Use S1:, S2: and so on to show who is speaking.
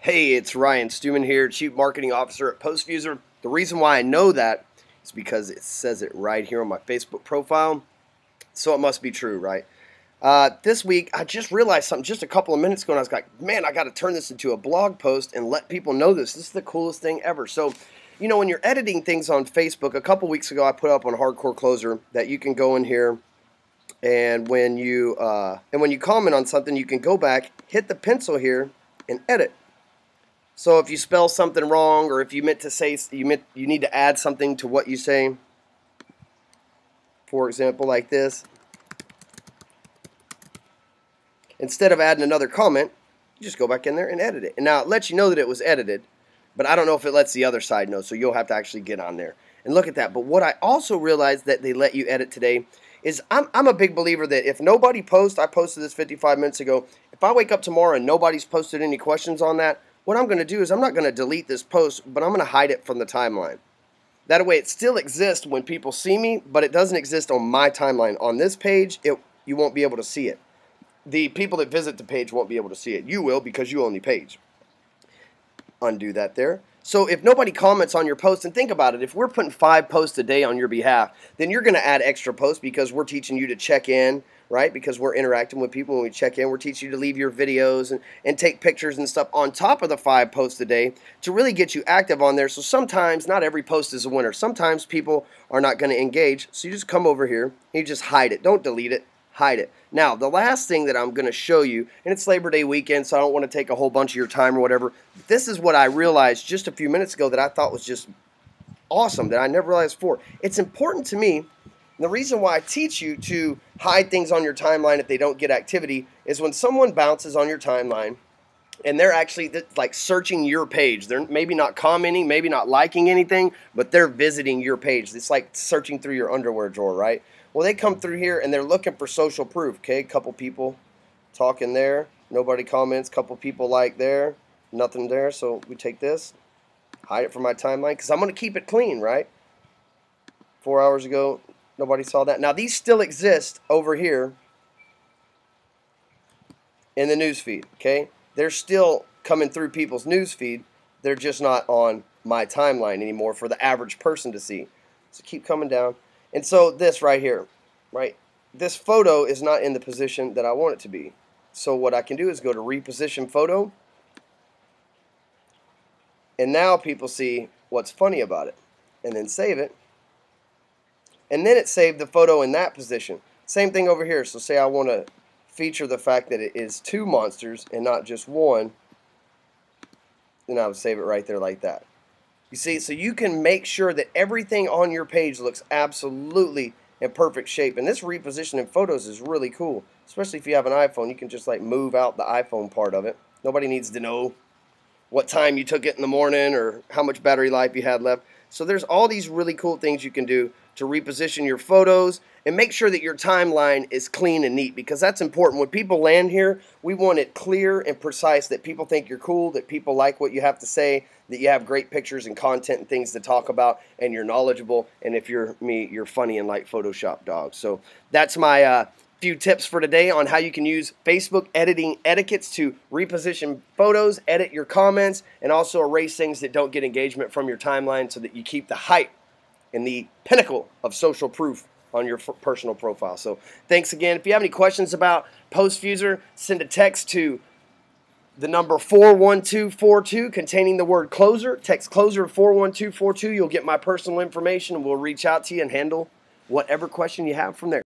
S1: Hey, it's Ryan Stuman here, Chief Marketing Officer at PostFuser. The reason why I know that is because it says it right here on my Facebook profile, so it must be true, right? This week, I just realized something just a couple of minutes ago, and I was like, man, I got to turn this into a blog post and let people know this. This is the coolest thing ever. So, when you're editing things on Facebook, a couple weeks ago, I put up on Hardcore Closer that you can go in here, and when you comment on something, you can go back, hit the pencil here, and edit. So if you spell something wrong, or if you meant to say you need to add something to what you say, for example, like this, instead of adding another comment, you just go back in there and edit it. And now it lets you know that it was edited, but I don't know if it lets the other side know, so you'll have to actually get on there and look at that. But what I also realized that they let you edit today is I'm a big believer that if nobody posts, I posted this 55 minutes ago, if I wake up tomorrow and nobody's posted any questions on that, what I'm going to do is I'm not going to delete this post, but I'm going to hide it from the timeline. That way it still exists when people see me, but it doesn't exist on my timeline. On this page, you won't be able to see it. The people that visit the page won't be able to see it. You will, because you own the page. Undo that there. So if nobody comments on your post, and think about it, if we're putting 5 posts a day on your behalf, then you're going to add extra posts because we're teaching you to check in, right? Because we're interacting with people when we check in. We're teaching you to leave your videos and take pictures and stuff on top of the 5 posts a day to really get you active on there. So sometimes, not every post is a winner. Sometimes people are not going to engage. So you just come over here and you just hide it. Don't delete it. Hide it. Now, the last thing that I'm going to show you, and it's Labor Day weekend, so I don't want to take a whole bunch of your time or whatever. This is what I realized just a few minutes ago that I thought was just awesome, that I never realized before. It's important to me. The reason why I teach you to hide things on your timeline if they don't get activity is when someone bounces on your timeline and they're actually like searching your page. They're maybe not commenting, maybe not liking anything, but they're visiting your page. It's like searching through your underwear drawer, right? Well, they come through here and they're looking for social proof. Okay, a couple people talking there. Nobody comments. Couple people like there. Nothing there. So we take this, hide it from my timeline because I'm going to keep it clean, right? 4 hours ago, nobody saw that. Now, these still exist over here in the news feed, okay? They're still coming through people's news feed. They're just not on my timeline anymore for the average person to see. So keep coming down. And so this right here, right? This photo is not in the position that I want it to be. So what I can do is go to reposition photo. And now people see what's funny about it. And then save it. And then it saved the photo in that position. Same thing over here. So say I want to feature the fact that it is 2 monsters and not just one. Then I would save it right there like that. You see, so you can make sure that everything on your page looks absolutely in perfect shape. And this repositioning photos is really cool, especially if you have an iPhone. You can just like move out the iPhone part of it. Nobody needs to know what time you took it in the morning or how much battery life you had left. So there's all these really cool things you can do to reposition your photos and make sure that your timeline is clean and neat, because that's important. When people land here, we want it clear and precise, that people think you're cool, that people like what you have to say, that you have great pictures and content and things to talk about, and you're knowledgeable, and if you're me, you're funny and like Photoshop dogs. So that's my few tips for today on how you can use Facebook editing etiquettes to reposition photos, edit your comments, and also erase things that don't get engagement from your timeline so that you keep the hype and the pinnacle of social proof on your personal profile. So thanks again. If you have any questions about PostFuser, send a text to the number 41242 containing the word closer. Text closer 41242. You'll get my personal information and we'll reach out to you and handle whatever question you have from there.